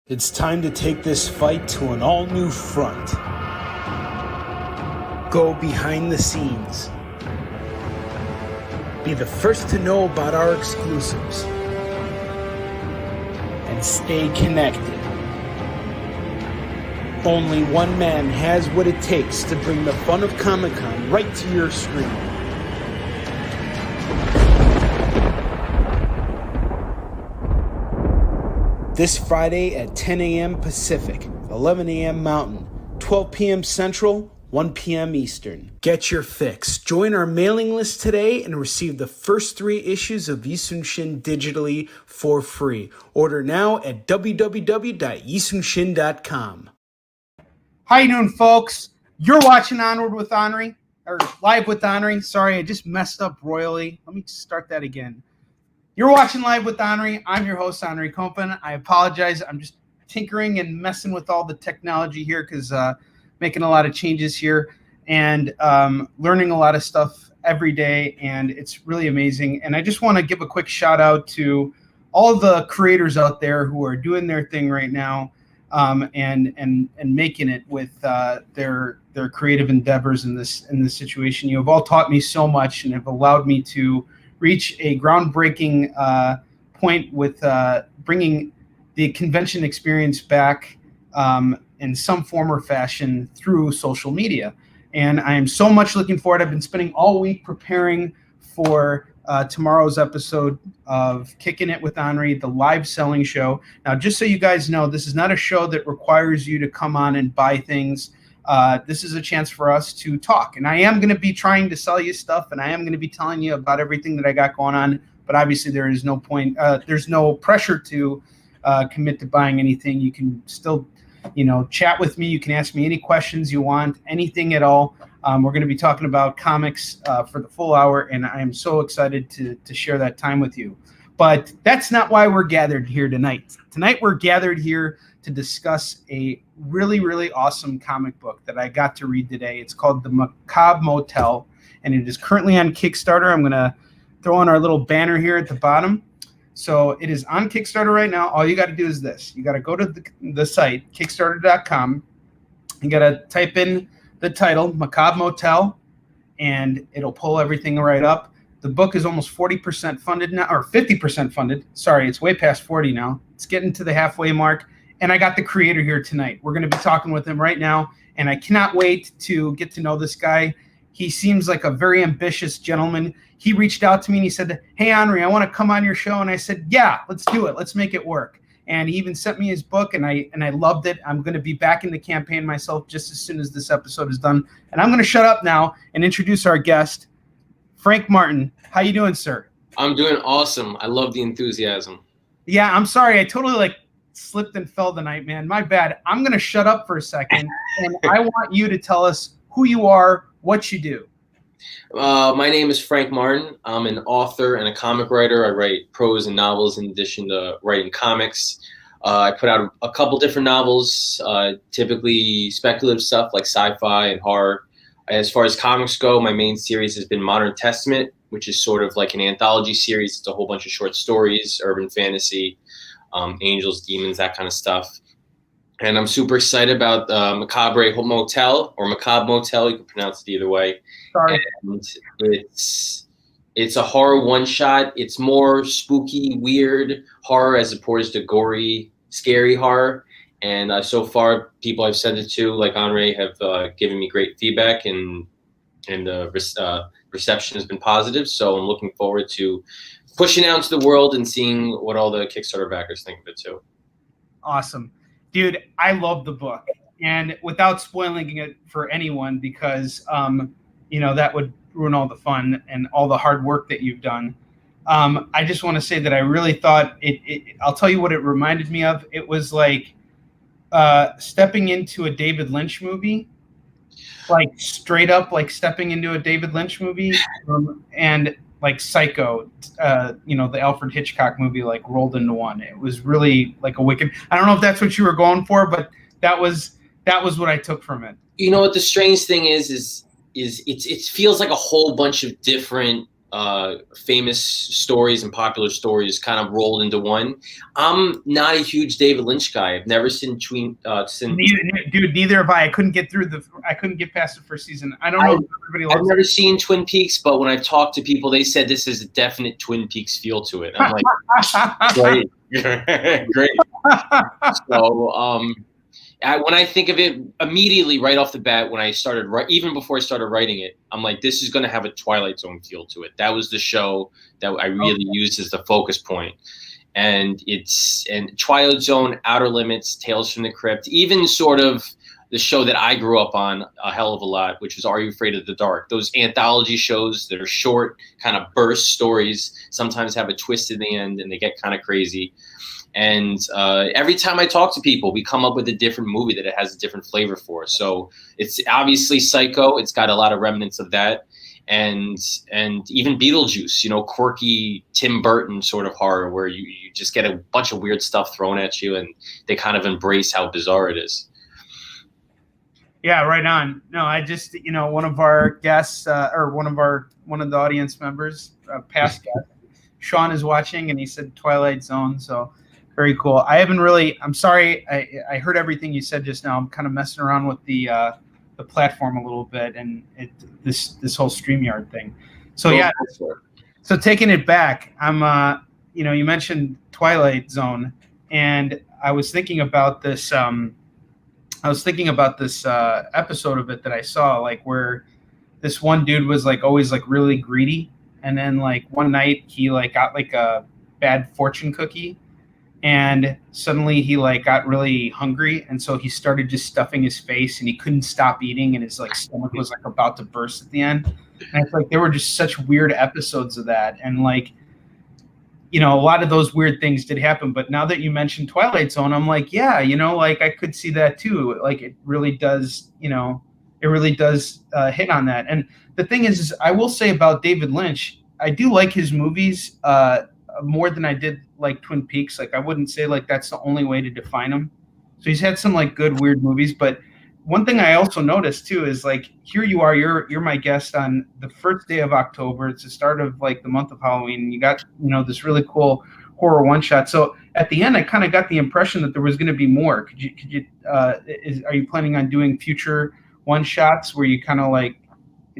It's time to take this fight to an all-new front. Go behind the scenes. Be the first to know about our exclusives. And stay connected. Only one man has what it takes to bring the fun of Comic-Con right to your screen. This Friday at 10 a.m. Pacific, 11 a.m. Mountain, 12 p.m. Central, 1 p.m. Eastern. Get your fix. Join our mailing list today and receive the first 3 issues of Yisunshin digitally for free. Order now at www.yisunshin.com. How you doing, folks? You're watching Onward with Onrie, or Live with Onrie. Sorry, I just messed up royally. Let me start that again. You're watching Live with Onrie. I'm your host, Onrie Kompan. I apologize. I'm just tinkering and messing with all the technology here because making a lot of changes here and learning a lot of stuff every day, and it's really amazing. And I just want to give a quick shout out to all the creators out there who are doing their thing right now and making it with their creative endeavors in this situation. You have all taught me so much and have allowed me to reach a groundbreaking point with bringing the convention experience back in some form or fashion through social media. And I am so much looking forward. I've been spending all week preparing for tomorrow's episode of Kicking It with Onrie, the live selling show. Now, just so you guys know, this is not a show that requires you to come on and buy things. This is a chance for us to talk, and I am going to be trying to sell you stuff, and I am going to be telling you about everything that I got going on, but obviously there is no point, there's no pressure to commit to buying anything. You can still, chat with me. You can ask me any questions you want, anything at all. We're going to be talking about comics for the full hour, and I am so excited to share that time with you. But that's not why we're gathered here tonight. Tonight we're gathered here to discuss a really, really awesome comic book that I got to read today. It's called The Macabre Motel, and it is currently on Kickstarter. I'm going to throw on our little banner here at the bottom. So it is on Kickstarter right now. All you got to do is this. You got to go to the site, kickstarter.com. You got to type in the title, Macabre Motel, and it'll pull everything right up. The book is almost 40% funded now, or 50% funded. Sorry, it's way past 40 now. It's getting to the halfway mark. And I got the creator here tonight. We're going to be talking with him right now, and I cannot wait to get to know this guy. He seems like a very ambitious gentleman. He reached out to me and he said, "Hey, Onrie, I want to come on your show." And I said, "Yeah, let's do it. Let's make it work." And he even sent me his book, and I loved it. I'm going to be back in the campaign myself just as soon as this episode is done. And I'm going to shut up now and introduce our guest, Frank Martin. How you doing, sir? I'm doing awesome. I love the enthusiasm. Yeah, I'm sorry. I totally slipped and fell tonight, man. My bad. I'm going to shut up for a second, and I want you to tell us who you are, what you do. My name is Frank Martin. I'm an author and a comic writer. I write prose and novels in addition to writing comics. I put out a couple different novels, typically speculative stuff like sci-fi and horror. As far as comics go, my main series has been Modern Testament, which is sort of like an anthology series. It's a whole bunch of short stories, urban fantasy, angels, demons, that kind of stuff. And I'm super excited about Macabre Motel, or Macabre Motel. You can pronounce it either way. Sorry. And it's a horror one-shot. It's more spooky, weird horror as opposed to gory, scary horror. And so far, people I've sent it to, like Onrie, have given me great feedback, and the reception has been positive. So I'm looking forward to pushing out into the world and seeing what all the Kickstarter backers think of it too. Awesome. Dude, I love the book. And without spoiling it for anyone, because, that would ruin all the fun and all the hard work that you've done. I just want to say that I really thought I'll tell you what it reminded me of. It was like stepping into a David Lynch movie, like straight up like stepping into a David Lynch movie, and like Psycho, the Alfred Hitchcock movie, like rolled into one. It was really like a wicked. I don't know if that's what you were going for, but that was what I took from it. You know what the strange thing is it feels like a whole bunch of different famous stories and popular stories kind of rolled into one. I'm not a huge David Lynch guy. I've never seen neither have I. I couldn't get past the first season. I don't know if everybody loves I've never seen Twin Peaks, but when I've talked to people, they said this is a definite Twin Peaks feel to it. I'm like, great. Great. So when I think of it immediately right off the bat, when I started even before I started writing it, I'm like, this is going to have a Twilight Zone feel to it. That was the show that I really used as the focus point. And Twilight Zone, Outer Limits, Tales from the Crypt, even sort of the show that I grew up on a hell of a lot, which was Are You Afraid of the Dark? Those anthology shows that are short, kind of burst stories, sometimes have a twist in the end and they get kind of crazy. And every time I talk to people, we come up with a different movie that it has a different flavor for. So it's obviously Psycho. It's got a lot of remnants of that. And even Beetlejuice, you know, quirky Tim Burton sort of horror where you just get a bunch of weird stuff thrown at you and they kind of embrace how bizarre it is. Yeah, right on. No, I just, you know, one of our guests or one of the audience members, past guest, Sean is watching and he said Twilight Zone. So very cool. I'm sorry. I heard everything you said just now. I'm kind of messing around with the platform a little bit and this whole StreamYard thing. So yeah. So taking it back, I'm you know, you mentioned Twilight Zone, and I was thinking about this. Episode of it that I saw, like where this one dude was like always like really greedy, and then like one night he like got like a bad fortune cookie. And suddenly he like got really hungry, and so he started just stuffing his face, and he couldn't stop eating, and his like stomach was like about to burst at the end. And it's like there were just such weird episodes of that, and like, you know, a lot of those weird things did happen. But now that you mentioned Twilight Zone, I'm like, yeah, you know, like I could see that too. Like it really does, you know, hit on that. And the thing is I will say about David Lynch, I do like his movies more than I did like Twin Peaks. Like I wouldn't say like that's the only way to define him. So he's had some like good weird movies, but one thing I also noticed too is like here you are, you're my guest on the first day of October. It's the start of like the month of Halloween. You got, you know, this really cool horror one shot. So at the end, I kind of got the impression that there was going to be more. Are you planning on doing future one shots where you kind of like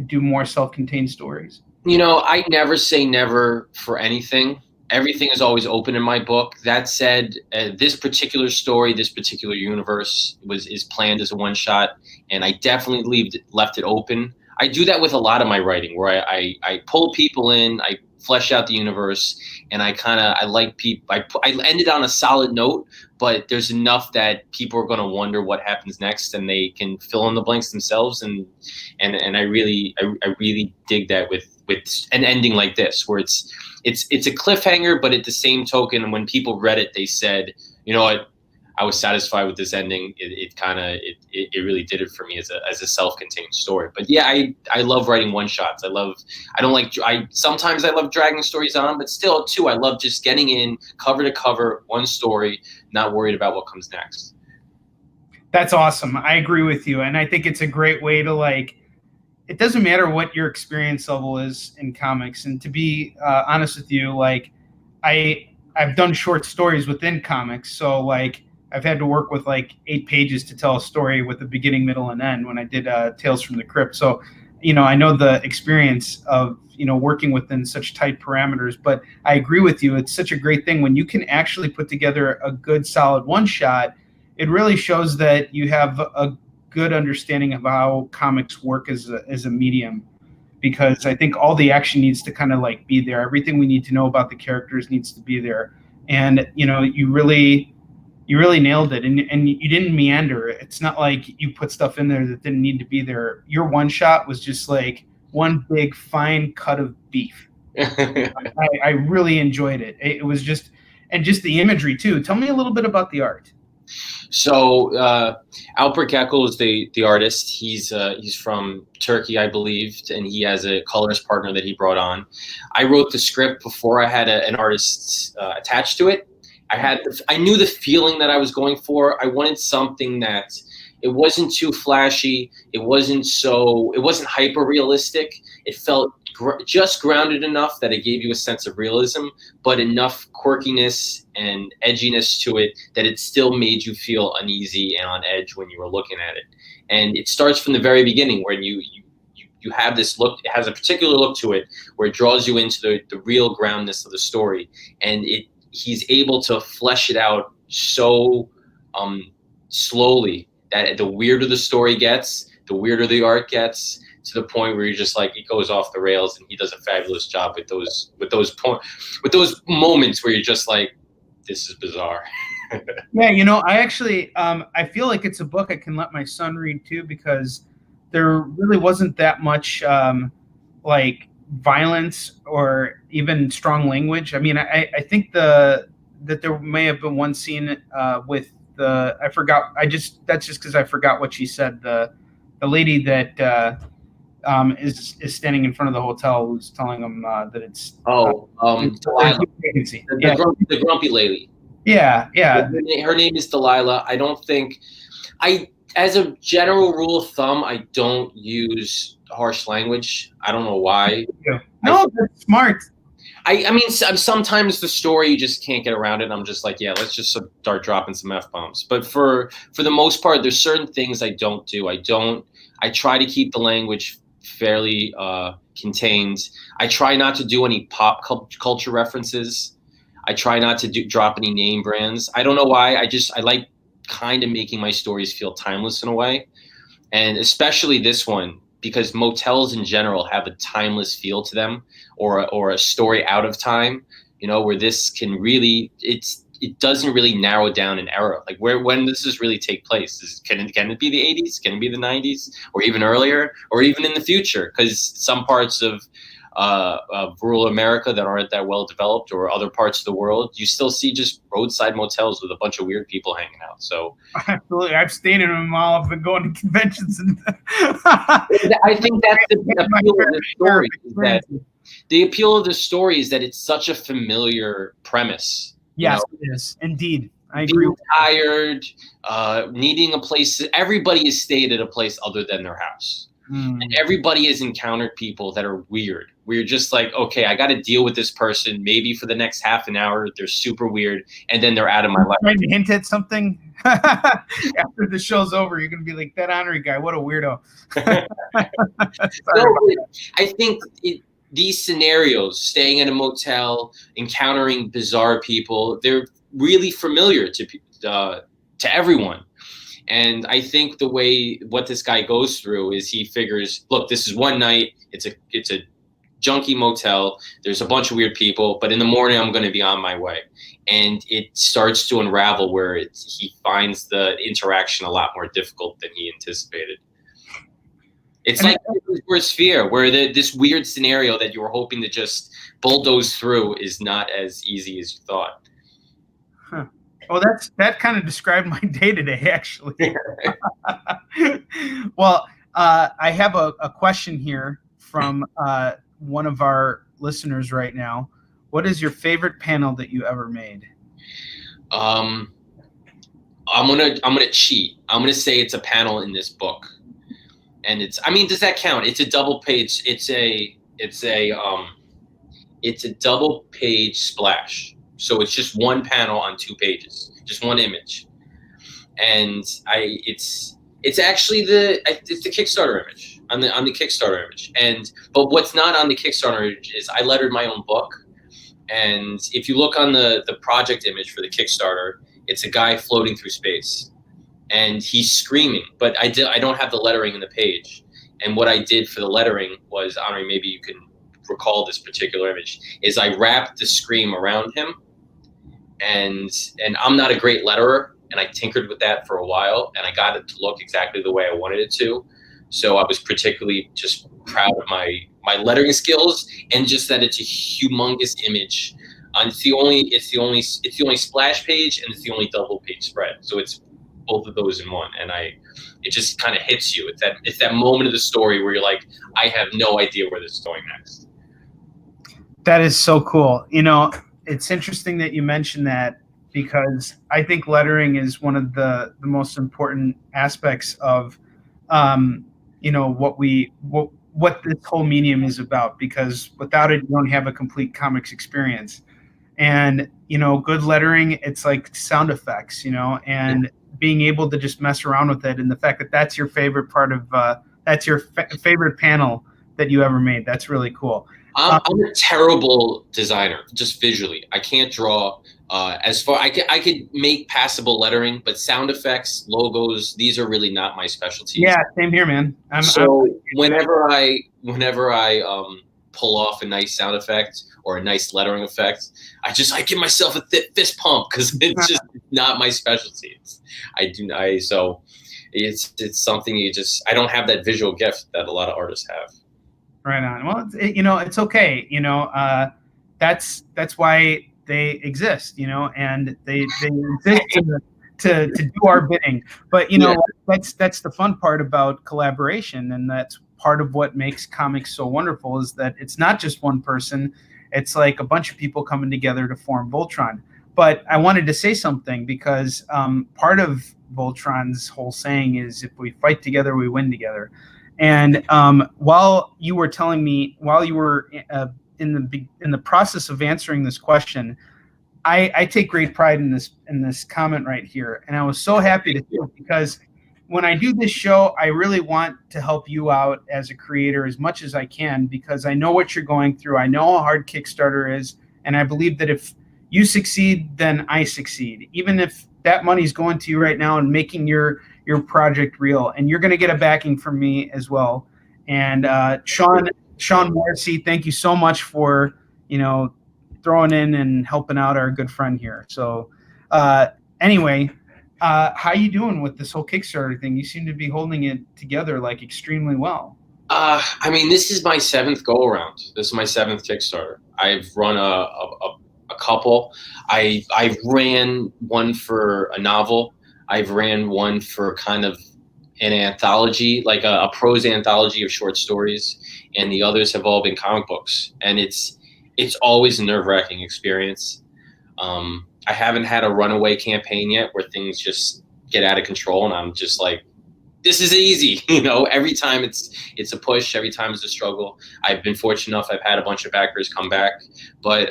do more self-contained stories? You know, I never say never for anything. Everything is always open in my book. That said, this particular story, this particular universe is planned as a one shot, and I definitely left it open. I do that with a lot of my writing, where I pull people in, I flesh out the universe, and I like people. I ended on a solid note, but there's enough that people are going to wonder what happens next, and they can fill in the blanks themselves. And I really dig that with an ending like this, where it's a cliffhanger, but at the same token, when people read it, they said, you know what, I was satisfied with this ending. It really did it for me as a self-contained story. But yeah, I love writing one shots. Sometimes I love dragging stories on, but still too, I love just getting in cover to cover, one story, not worried about what comes next. That's awesome. I agree with you. And I think it's a great way to like, it doesn't matter what your experience level is in comics. And to be honest with you, like I've done short stories within comics. So like I've had to work with like 8 pages to tell a story with a beginning, middle, and end when I did Tales from the Crypt. So, you know, I know the experience of, you know, working within such tight parameters, but I agree with you. It's such a great thing when you can actually put together a good, solid one shot. It really shows that you have a good understanding of how comics work as a medium, because I think all the action needs to kind of like be there. Everything we need to know about the characters needs to be there. And, you know, you really nailed it. And you didn't meander. It's not like you put stuff in there that didn't need to be there. Your one shot was just like one big fine cut of beef. I really enjoyed it. It was just the imagery too. Tell me a little bit about the art. So Alper Cackle is the artist. He's from Turkey, I believe, and he has a colorist partner that he brought on. I wrote the script before I had an artist attached to it. I knew the feeling that I was going for. I wanted something that it wasn't too flashy. It wasn't hyper realistic. It felt just grounded enough that it gave you a sense of realism, but enough quirkiness and edginess to it that it still made you feel uneasy and on edge when you were looking at it. And it starts from the very beginning when you have this look. It has a particular look to it where it draws you into the real groundness of the story, and he's able to flesh it out so slowly that the weirder the story gets, the weirder the art gets, to the point where you're just like, it goes off the rails, and he does a fabulous job with those moments where you're just like, this is bizarre. Yeah, I actually I feel like it's a book I can let my son read too, because there really wasn't that much like violence or even strong language. I mean, I think that there may have been one scene with I forgot. That's just because I forgot what she said. The lady that is standing in front of the hotel who's telling them that it's Delilah, the grumpy lady. Yeah. Her name is Delilah. I don't think as a general rule of thumb, I don't use harsh language. I don't know why. No, that's smart. I mean, sometimes the story, you just can't get around it. I'm just like, yeah, let's just start dropping some F-bombs. But for the most part, there's certain things I don't do. I try to keep the language fairly contained. I try not to do any pop culture references. I try not to drop any name brands. I don't know why. I like kind of making my stories feel timeless in a way. And especially this one, because motels in general have a timeless feel to them, or a story out of time, where this can really, it doesn't really narrow down an era. Like when does this really take place? Can it be the 80s? Can it be the 90s, or even earlier, or even in the future? Because some parts of rural America that aren't that well developed, or other parts of the world, you still see just roadside motels with a bunch of weird people hanging out. So absolutely, I've stayed in them all. I've been going to conventions, and I think that's the appeal of the story. The appeal of the story is that it's such a familiar premise. Yes, it is indeed. I agree. Being tired, needing a place. Everybody has stayed at a place other than their house. And everybody has encountered people that are weird. We're just like, okay, I got to deal with this person. Maybe for the next half an hour, they're super weird, and then they're out of my life. Trying to hint at something after the show's over, you're gonna be like, that Onrie guy, what a weirdo. I think these scenarios, staying in a motel, encountering bizarre people, they're really familiar to everyone. And I think what this guy goes through is he figures, look, this is one night. It's a junky motel. There's a bunch of weird people, but in the morning I'm going to be on my way. And it starts to unravel where he finds the interaction a lot more difficult than he anticipated. It's like Sphere, where this weird scenario that you were hoping to just bulldoze through is not as easy as you thought. Huh. Well, that kind of described my day today, actually. Well, I have a question here from one of our listeners right now. What is your favorite panel that you ever made? I'm gonna cheat. I'm gonna say it's a panel in this book, and does that count? It's a double page. It's a double page splash. So it's just one panel on 2 pages, just one image, and it's actually it's the Kickstarter image on the Kickstarter image. But what's not on the Kickstarter image is I lettered my own book, and if you look on the project image for the Kickstarter, it's a guy floating through space, and he's screaming. But I don't have the lettering in the page, and what I did for the lettering was, Onrie, maybe you can recall this particular image, is I wrapped the scream around him. And I'm not a great letterer, and I tinkered with that for a while, and I got it to look exactly the way I wanted it to. So I was particularly just proud of my lettering skills, and just that it's a humongous image. It's the only splash page, and it's the only double page spread. So it's both of those in one, and it just kind of hits you. It's that moment of the story where you're like, I have no idea where this is going next. That is so cool. It's interesting that you mentioned that, because I think lettering is one of the most important aspects of, what what this whole medium is about, because without it, you don't have a complete comics experience. And, you know, good lettering, it's like sound effects, you know, and being able to just mess around with it. And the fact that that's your favorite part of, that's your favorite panel that you ever made. That's really cool. I'm a terrible designer, just visually. I can't draw. As far I could make passable lettering, but sound effects, logos, these are really not my specialties. Yeah, same here, man. Whenever I pull off a nice sound effect or a nice lettering effect, I give myself a fist pump, because it's just not my specialty. So it's something I don't have that visual gift that a lot of artists have. Right on. Well, you know, it's okay. You know, that's why they exist. You know, and they exist to do our bidding. But you know, that's the fun part about collaboration, and that's part of what makes comics so wonderful, is that it's not just one person. It's like a bunch of people coming together to form Voltron. But I wanted to say something, because part of Voltron's whole saying is, if we fight together, we win together. And while you were telling me, while you were in the process of answering this question, I take great pride in this comment right here, and I was so happy to see it, because when I do this show, I really want to help you out as a creator as much as I can, because I know what you're going through. I know how hard Kickstarter is, and I believe that if you succeed, then I succeed. Even if that money's going to you right now and making your project real, and you're going to get a backing from me as well. And Sean Morrissey, thank you so much for, you know, throwing in and helping out our good friend here. So anyway, how you doing with this whole Kickstarter thing? You seem to be holding it together like extremely well. I mean, this is my 7th go around. This is my 7th Kickstarter. I've run a couple. I ran one for a novel. I've ran one for kind of an anthology, like a prose anthology of short stories, and the others have all been comic books. And it's always a nerve-wracking experience. I haven't had a runaway campaign yet where things just get out of control, and I'm just like, this is easy. You know, every time it's a push, every time it's a struggle. I've been fortunate enough, I've had a bunch of backers come back, but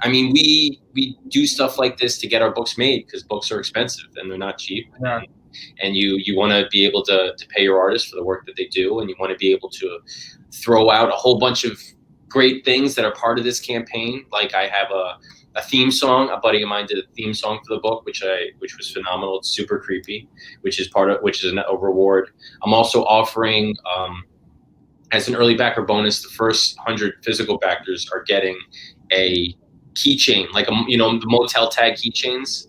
I mean, we do stuff like this to get our books made, because books are expensive and they're not cheap. Yeah. And you want to be able to pay your artists for the work that they do, and you want to be able to throw out a whole bunch of great things that are part of this campaign. Like, I have a theme song. A buddy of mine did a theme song for the book, which was phenomenal. It's super creepy, which is a reward. I'm also offering, as an early backer bonus, the first 100 physical backers are getting a keychain, like the motel tag keychains.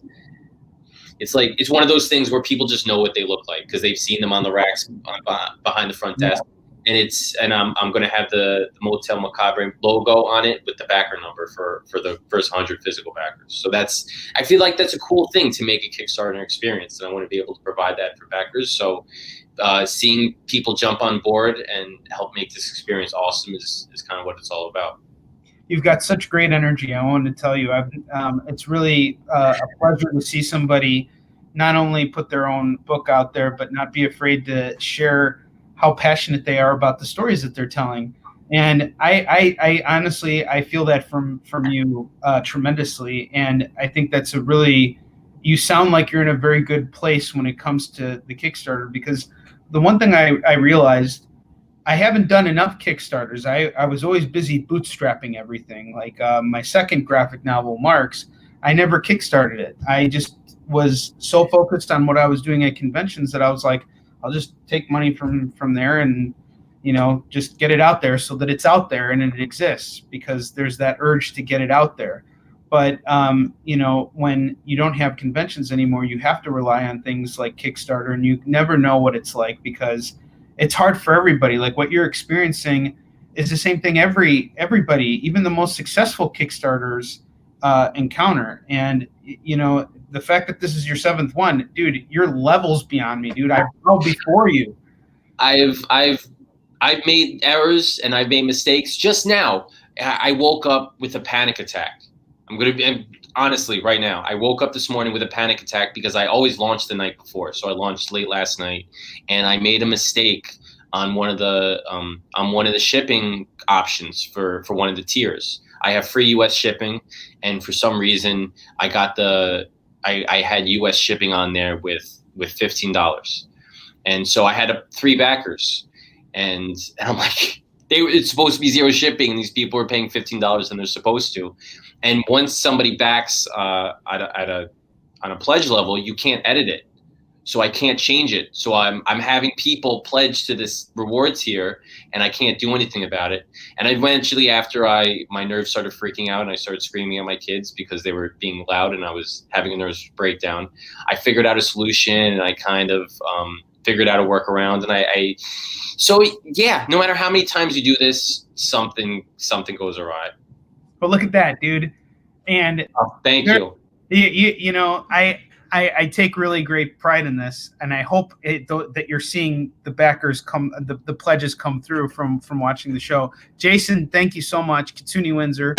It's one of those things where people just know what they look like, because they've seen them on the racks behind the front desk. And I'm going to have the Motel Macabre logo on it with the backer number for the first 100 physical backers. So I feel like that's a cool thing to make a Kickstarter experience, and I want to be able to provide that for backers. So seeing people jump on board and help make this experience awesome is kind of what it's all about. You've got such great energy. I wanted to tell you, it's really a pleasure to see somebody not only put their own book out there, but not be afraid to share how passionate they are about the stories that they're telling. And I honestly, I feel that from you tremendously. And I think that's you sound like you're in a very good place when it comes to the Kickstarter, because the one thing I realized, I haven't done enough Kickstarters. I was always busy bootstrapping everything. Like my second graphic novel, Marks, I never Kickstarted it. I just was so focused on what I was doing at conventions that I was like, I'll just take money from there and, you know, just get it out there so that it's out there and it exists, because there's that urge to get it out there. But, you know, when you don't have conventions anymore, you have to rely on things like Kickstarter, and you never know what it's like, because it's hard for everybody. Like what you're experiencing is the same thing everybody, even the most successful Kickstarters encounter. And, you know, the fact that this is your 7th one, dude, your level's beyond me, dude. I know before you. I've made errors and I've made mistakes. Just now, I woke up with a panic attack. Honestly, right now, I woke up this morning with a panic attack because I always launch the night before. So I launched late last night, and I made a mistake on one of the shipping options for one of the tiers. I have free U.S. shipping, and for some reason I got I had U.S. shipping on there with $15, and so I had 3 backers, and I'm like, it's supposed to be 0 shipping, and these people are paying $15 and they're supposed to. And once somebody backs on a pledge level, you can't edit it. So I can't change it. So I'm having people pledge to this rewards here, and I can't do anything about it. And eventually, after my nerves started freaking out and I started screaming at my kids because they were being loud and I was having a nervous breakdown, I figured out a solution, and I kind of figured out a workaround. And so yeah, no matter how many times you do this, something goes awry. But look at that, dude. And thank you. You know, I take really great pride in this, and I hope that you're seeing the backers the pledges come through from watching the show. Jason, thank you so much. Kitsune Windsor,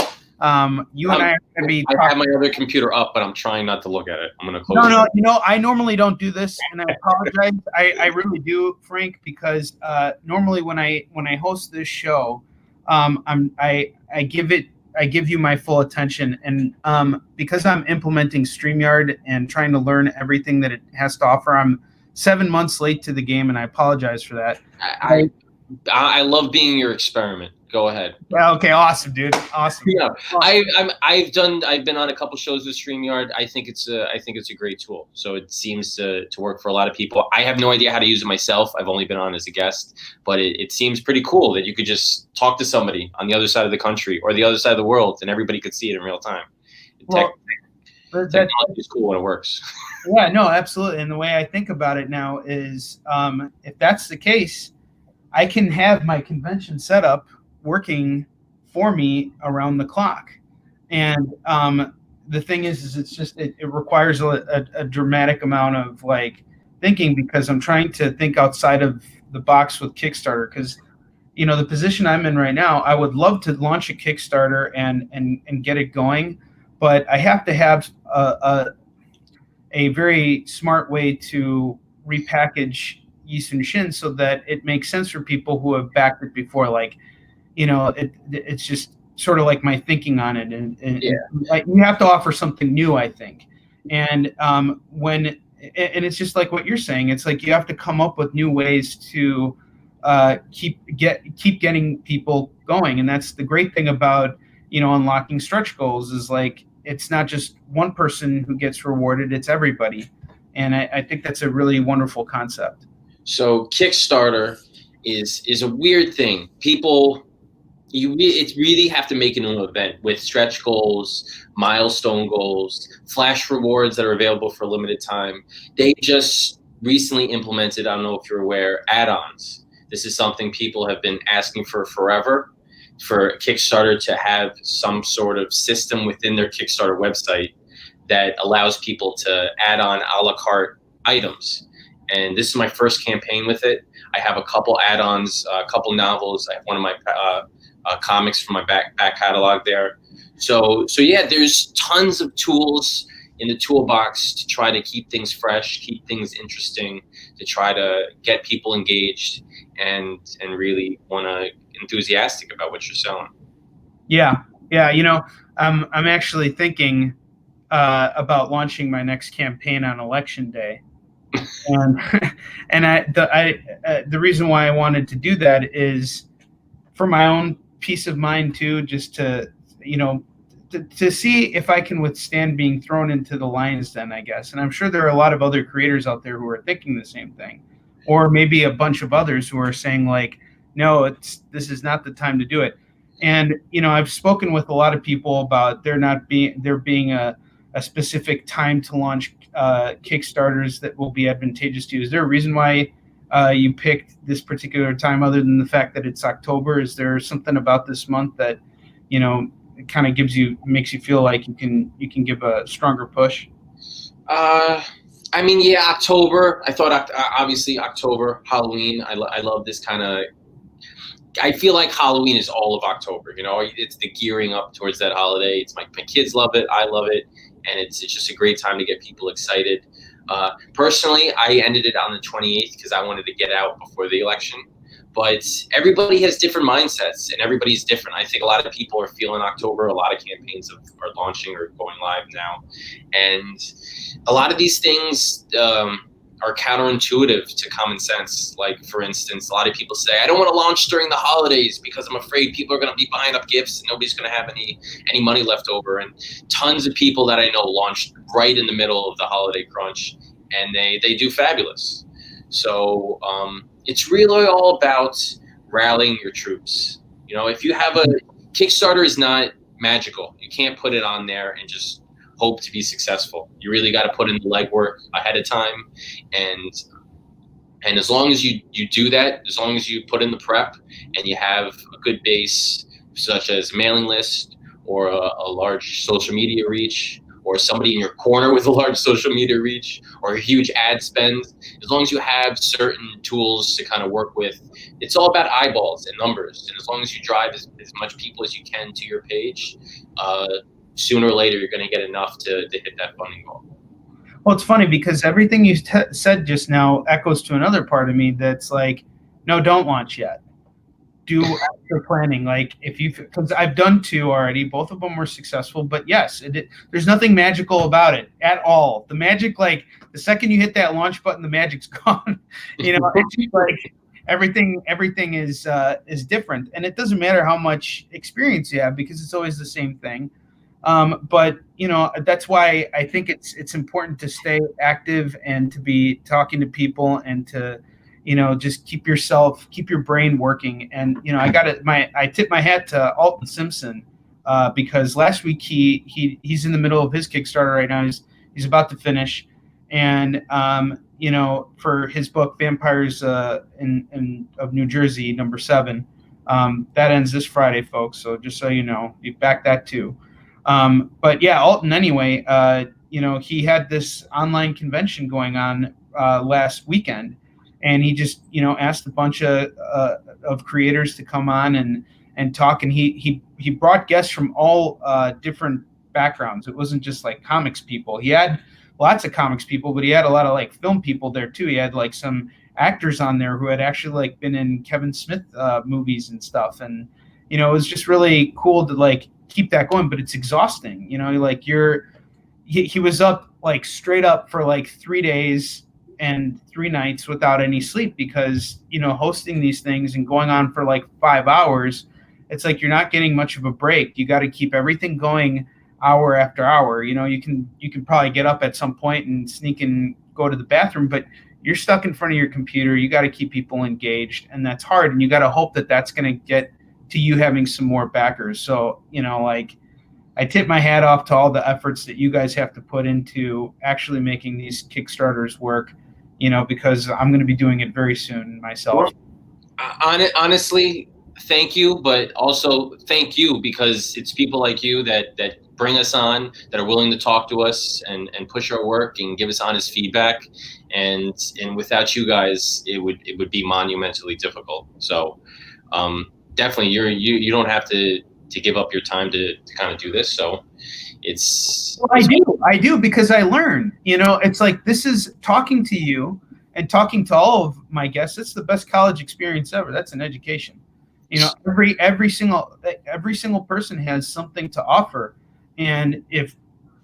you and I are going to be. I have my other computer up, but I'm trying not to look at it. I'm going to close. No, you know, I normally don't do this, and I apologize. I really do, Frank, because normally when I host this show, I give you my full attention, and because I'm implementing StreamYard and trying to learn everything that it has to offer, I'm 7 months late to the game, and I apologize for that. I love being your experiment. Go ahead. Okay, awesome, dude. Awesome. Yeah, I've been on a couple shows with StreamYard. I think it's a great tool. So it seems to work for a lot of people. I have no idea how to use it myself. I've only been on as a guest, but it seems pretty cool that you could just talk to somebody on the other side of the country or the other side of the world, and everybody could see it in real time. Technology is cool when it works. Yeah, no, absolutely. And the way I think about it now is, if that's the case, I can have my convention setup working for me around the clock. And the thing is it's just it requires a dramatic amount of like thinking, because I'm trying to think outside of the box with Kickstarter, because you know the position I'm in right now, I would love to launch a Kickstarter and get it going, but I have to have a very smart way to repackage Yisun Shin so that it makes sense for people who have backed it before. Like, you know, it's just sort of like my thinking on it, and like you have to offer something new, I think. And it's just like what you're saying. It's like you have to come up with new ways to keep getting people going. And that's the great thing about, you know, unlocking stretch goals is like it's not just one person who gets rewarded; it's everybody. And I think that's a really wonderful concept. So Kickstarter is a weird thing. People. You really have to make it an event with stretch goals, milestone goals, flash rewards that are available for a limited time. They just recently implemented, I don't know if you're aware, add-ons. This is something people have been asking for forever, for Kickstarter to have some sort of system within their Kickstarter website that allows people to add on a la carte items. And this is my first campaign with it. I have a couple add-ons, a couple novels. I have one of my comics from my back catalog there. So yeah, there's tons of tools in the toolbox to try to keep things fresh, keep things interesting, to try to get people engaged and really want to enthusiastic about what you're selling. Yeah. You know, I'm actually thinking about launching my next campaign on election day. and the reason why I wanted to do that is for my own peace of mind too, just to, you know, to see if I can withstand being thrown into the lion's den, I guess. And I'm sure there are a lot of other creators out there who are thinking the same thing, or maybe a bunch of others who are saying like, no, this is not the time to do it. And, you know, I've spoken with a lot of people about there being a specific time to launch Kickstarters that will be advantageous to you. Is there a reason why you picked this particular time other than the fact that it's October? Is there something about this month that, you know, it kind of makes you feel like you can give a stronger push? I mean, yeah, October. I thought obviously October, Halloween. I love this kind of. I feel like Halloween is all of October. You know, it's the gearing up towards that holiday. It's my kids love it. I love it, and it's just a great time to get people excited. Personally, I ended it on the 28th because I wanted to get out before the election. But everybody has different mindsets, and everybody's different. I think a lot of people are feeling October. A lot of campaigns are launching or going live now, and a lot of these things are counterintuitive to common sense. Like, for instance, a lot of people say, I don't want to launch during the holidays because I'm afraid people are going to be buying up gifts and nobody's going to have any money left over. And tons of people that I know launched right in the middle of the holiday crunch, and they do fabulous. So it's really all about rallying your troops. You know, if you have a Kickstarter is not magical. You can't put it on there and just hope to be successful. You really got to put in the legwork ahead of time, and as long as you do that, as long as you put in the prep and you have a good base, such as mailing list or a large social media reach, or somebody in your corner with a large social media reach, or a huge ad spend, as long as you have certain tools to kind of work with, it's all about eyeballs and numbers. And as long as you drive as much people as you can to your page, sooner or later, you're going to get enough to hit that funding goal. Well, it's funny because everything you said just now echoes to another part of me that's like, no, don't launch yet. Do extra planning. Like, because I've done 2 already, both of them were successful. But yes, there's nothing magical about it at all. The magic, like the second you hit that launch button, the magic's gone. You know, it's just like everything is different, and it doesn't matter how much experience you have because it's always the same thing. But you know, that's why I think it's important to stay active and to be talking to people and to, you know, just keep your brain working. And you know, I tip my hat to Alton Simpson because last week he's in the middle of his Kickstarter right now. He's about to finish, and you know, for his book Vampires of New Jersey #7, that ends this Friday, folks. So just so you know, you back that too. But yeah, Alton, anyway, you know, he had this online convention going on last weekend, and he just, you know, asked a bunch of creators to come on and talk, and he brought guests from all different backgrounds. It wasn't just like comics people. He had lots of comics people, but he had a lot of like film people there too. He had like some actors on there who had actually like been in Kevin Smith movies and stuff, and you know, it was just really cool to like keep that going, but it's exhausting. You know, like he was up like straight up for like 3 days and 3 nights without any sleep because, you know, hosting these things and going on for like 5 hours, it's like you're not getting much of a break. You got to keep everything going hour after hour. You know, you can probably get up at some point and sneak and go to the bathroom, but you're stuck in front of your computer. You got to keep people engaged, and that's hard. And you got to hope that that's going to get to you having some more backers. So, you know, like I tip my hat off to all the efforts that you guys have to put into actually making these Kickstarters work, you know, because I'm going to be doing it very soon myself. Honestly, thank you, but also thank you because it's people like you that bring us on, that are willing to talk to us and push our work and give us honest feedback. And without you guys, it would be monumentally difficult. So, definitely, you don't have to give up your time to kind of do this. So I do because I learn. You know, it's like this is talking to you and talking to all of my guests. It's the best college experience ever. That's an education. You know, every single person has something to offer, and if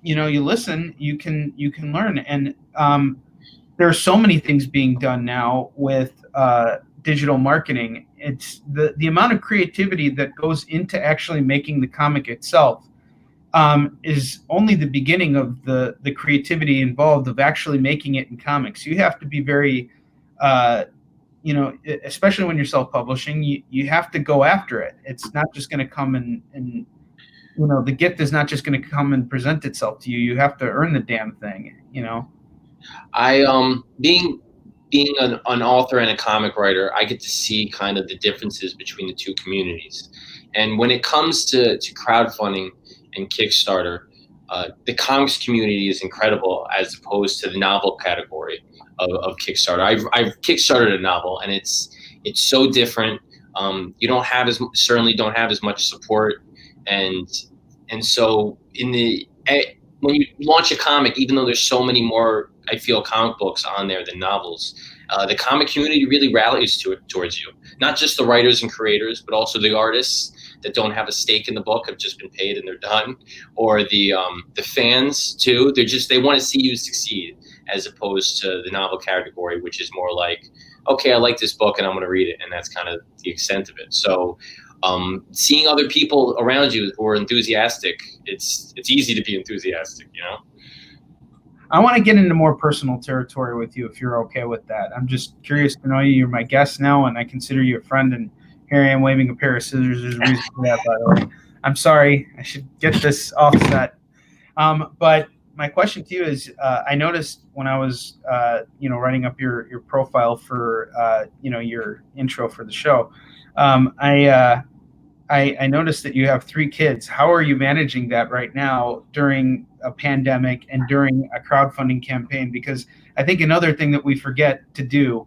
you know you listen, you can learn. And there are so many things being done now with digital marketing. It's the amount of creativity that goes into actually making the comic itself is only the beginning of the creativity involved of actually making it in comics. You have to be very, you know, especially when you're self-publishing, you have to go after it. It's not just going to come and you know, the gift is not just going to come and present itself to you. You have to earn the damn thing, you know. I being an author and a comic writer, I get to see kind of the differences between the two communities. And when it comes to crowdfunding and Kickstarter, the comics community is incredible as opposed to the novel category of Kickstarter. I've Kickstarted a novel, and it's so different. You certainly don't have as much support, and so when you launch a comic, even though there's so many more, I feel, comic books on there than novels, The comic community really rallies towards you. Not just the writers and creators, but also the artists that don't have a stake in the book, have just been paid and they're done, or the fans too. They want to see you succeed, as opposed to the novel category, which is more like, okay, I like this book and I'm going to read it, and that's kind of the extent of it. So seeing other people around you who are enthusiastic, it's easy to be enthusiastic, you know. I want to get into more personal territory with you if you're okay with that. I'm just curious to know you. You're my guest now, and I consider you a friend, and here I am waving a pair of scissors. There's a reason for that, by the way. I'm sorry. I should get this offset. But my question to you is, I noticed when I was, writing up your profile for, your intro for the show, I noticed that you have 3 kids. How are you managing that right now during a pandemic and during a crowdfunding campaign? Because I think another thing that we forget to do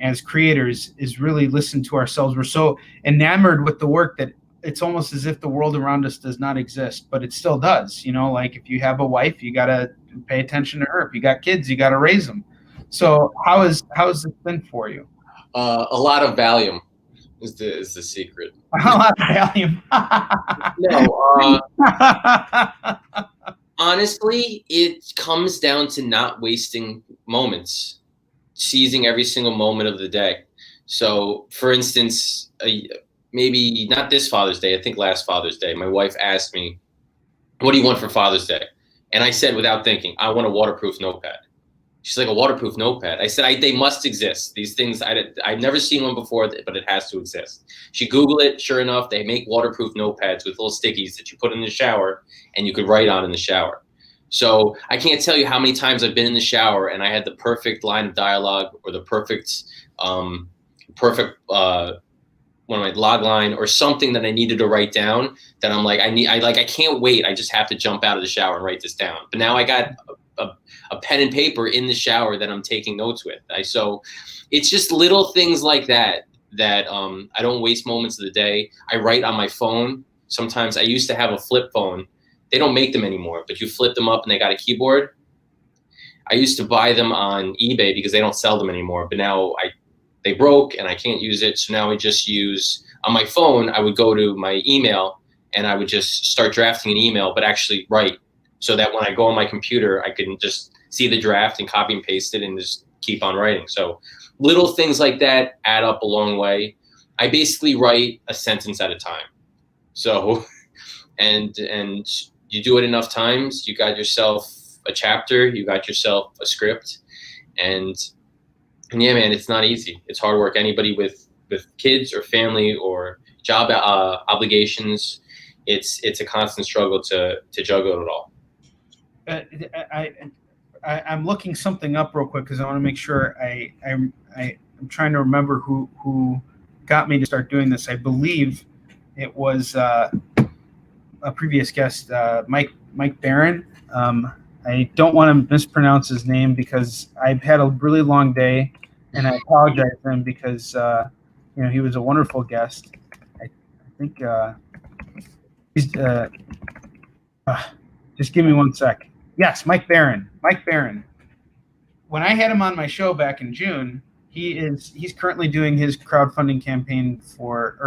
as creators is really listen to ourselves. We're so enamored with the work that it's almost as if the world around us does not exist, but it still does. You know, like if you have a wife, you got to pay attention to her. If you got kids, you got to raise them. So how has it been for you? A lot of Valium is the secret. A lot of Valium. No, honestly, it comes down to not wasting moments, seizing every single moment of the day. So, for instance, maybe not this Father's Day, I think last Father's Day, my wife asked me, "What do you want for Father's Day?" And I said, without thinking, "I want a waterproof notepad." She's like, "A waterproof notepad?" I said, they must exist. These things, I've never seen one before, but it has to exist. She Googled it. Sure enough, they make waterproof notepads with little stickies that you put in the shower and you could write on in the shower. So I can't tell you how many times I've been in the shower and I had the perfect line of dialogue or the perfect log line or something that I needed to write down that I'm like, I can't wait. I just have to jump out of the shower and write this down. But now I got a pen and paper in the shower that I'm taking notes with. So it's just little things like that I don't waste moments of the day. I write on my phone. Sometimes I used to have a flip phone. They don't make them anymore, but you flip them up and they got a keyboard. I used to buy them on eBay because they don't sell them anymore, but now they broke and I can't use it. So now I just use, on my phone, I would go to my email and I would just start drafting an email, but actually write, so that when I go on my computer, I can just see the draft and copy and paste it and just keep on writing. So little things like that add up a long way. I basically write a sentence at a time. So, and you do it enough times, you got yourself a chapter, you got yourself a script, and yeah, man, it's not easy. It's hard work. Anybody with kids or family or job obligations, it's a constant struggle to juggle it all. I'm looking something up real quick because I want to make sure I'm trying to remember who got me to start doing this. I believe it was a previous guest, Mike Barron. I don't want to mispronounce his name because I've had a really long day, and I apologize to him because he was a wonderful guest. I think he's just give me one sec. Yes, Mike Barron. Mike Barron. When I had him on my show back in June, he's currently doing his crowdfunding campaign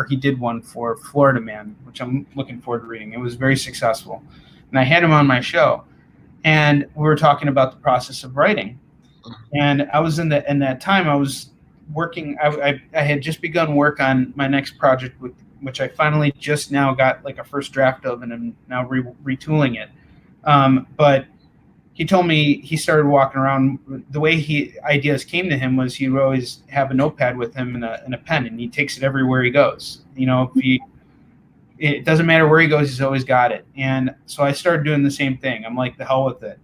he did one for Florida Man, which I'm looking forward to reading. It was very successful. And I had him on my show, and we were talking about the process of writing. And I was in that time I was working. I had just begun work on my next project, which I finally just now got like a first draft of, and I'm now retooling it. But he told me he started walking around. The way ideas came to him was he would always have a notepad with him and a pen, and he takes it everywhere he goes. It doesn't matter where he goes, he's always got it. And so I started doing the same thing. I'm like, the hell with it.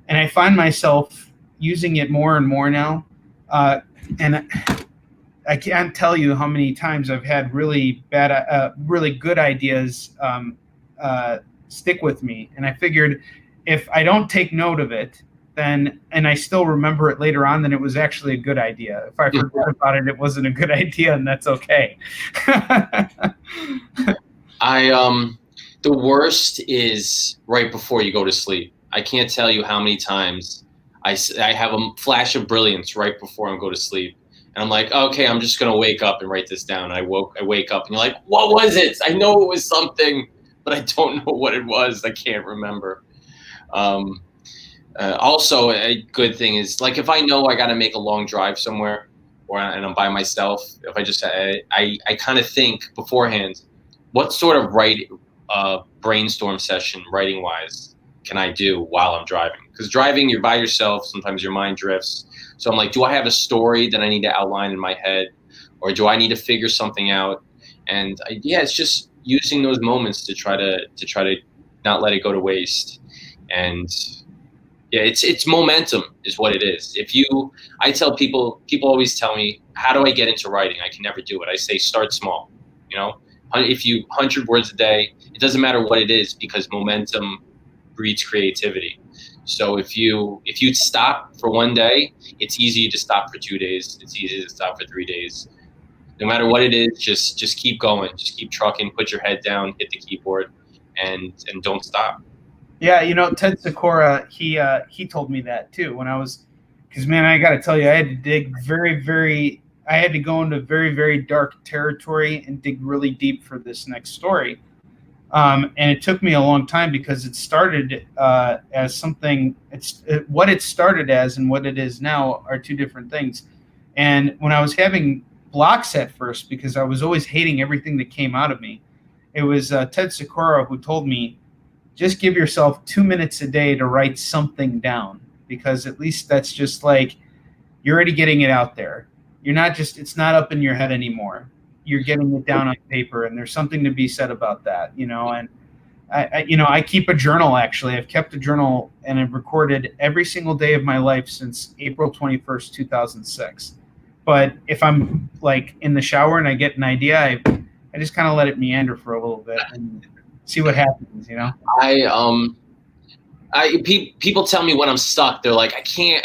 And I find myself using it more and more now. And I can't tell you how many times I've had really good ideas stick with me. And I figured if I don't take note of it, and I still remember it later on, then it was actually a good idea. If I forgot about it, it wasn't a good idea, and that's okay. The worst is right before you go to sleep. I can't tell you how many times I have a flash of brilliance right before I go to sleep. And I'm like, okay, I'm just going to wake up and write this down. I wake up and you're like, what was it? I know it was something, but I don't know what it was. I can't remember. Also, a good thing is, like, if I know I got to make a long drive somewhere and I'm by myself, if I just, I kind of think beforehand, what sort of brainstorm session writing wise can I do while I'm driving? Because driving, you're by yourself. Sometimes your mind drifts. So I'm like, do I have a story that I need to outline in my head, or do I need to figure something out? And yeah, it's just using those moments to try to not let it go to waste. And yeah, it's momentum is what it is. I tell people always tell me, how do I get into writing? I can never do it. I say, start small. You know, if you 100 words a day, it doesn't matter what it is, because momentum breeds creativity. So if you stop for one day, it's easy to stop for 2 days. It's easy to stop for 3 days. No matter what it is, just keep going. Just keep trucking. Put your head down. Hit the keyboard, and don't stop. Yeah, you know, Ted Sikora, he told me that too when I was, because man, I got to tell you, I had to dig I had to go into very, very dark territory and dig really deep for this next story. And it took me a long time, because it started as something. What it started as and what it is now are two different things. And when I was having blocks at first, because I was always hating everything that came out of me, it was Ted Sikora who told me, just give yourself 2 minutes a day to write something down, because at least that's just like, you're already getting it out there. You're not just, it's not up in your head anymore. You're getting it down on paper, and there's something to be said about that, you know. And I keep a journal. Actually, I've kept a journal, and I've recorded every single day of my life since April 21st, 2006. But if I'm like in the shower and I get an idea, I just kind of let it meander for a little bit and see what happens, you know. People tell me when I'm stuck, they're like, I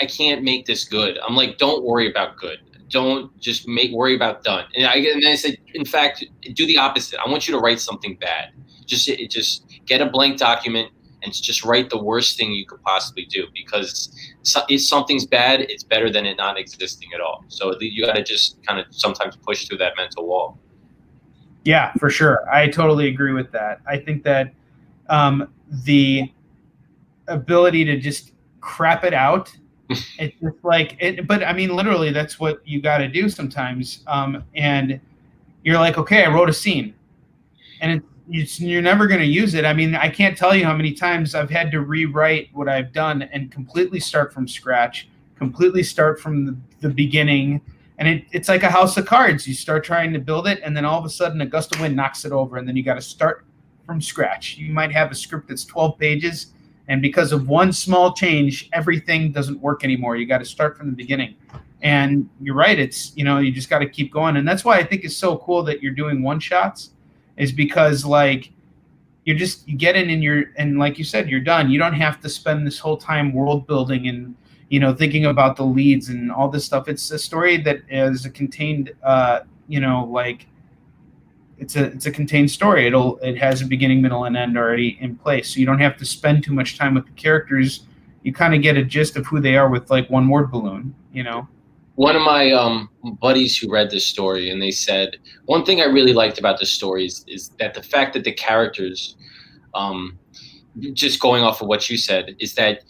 can't make this good. I'm like, don't worry about good. Don't just worry about done. And then I said, in fact, do the opposite. I want you to write something bad. Just get a blank document and just write the worst thing you could possibly do, because if something's bad, it's better than it not existing at all. So you got to just kind of sometimes push through that mental wall. Yeah, for sure. I totally agree with that. I think that the ability to just crap it out, it's just like it. But I mean, literally, that's what you got to do sometimes. And you're like, okay, I wrote a scene, and you're never going to use it. I mean, I can't tell you how many times I've had to rewrite what I've done and completely start from scratch, completely start from the beginning. And it's like a house of cards. You start trying to build it, and then all of a sudden a gust of wind knocks it over, and then you got to start from scratch. You might have a script that's 12 pages, and because of one small change, everything doesn't work anymore. You got to start from the beginning. And you're right. It's, you know, you just got to keep going. And that's why I think it's so cool that you're doing one-shots, is because like you get in and like you said, you're done. You don't have to spend this whole time world building and, you know, thinking about the leads and all this stuff. It's a story that is a contained, you know, like it's a contained story. It has a beginning, middle, and end already in place. So you don't have to spend too much time with the characters. You kind of get a gist of who they are with like one word balloon, you know. One of my buddies who read this story, and they said, one thing I really liked about the story is that the fact that the characters, just going off of what you said, is that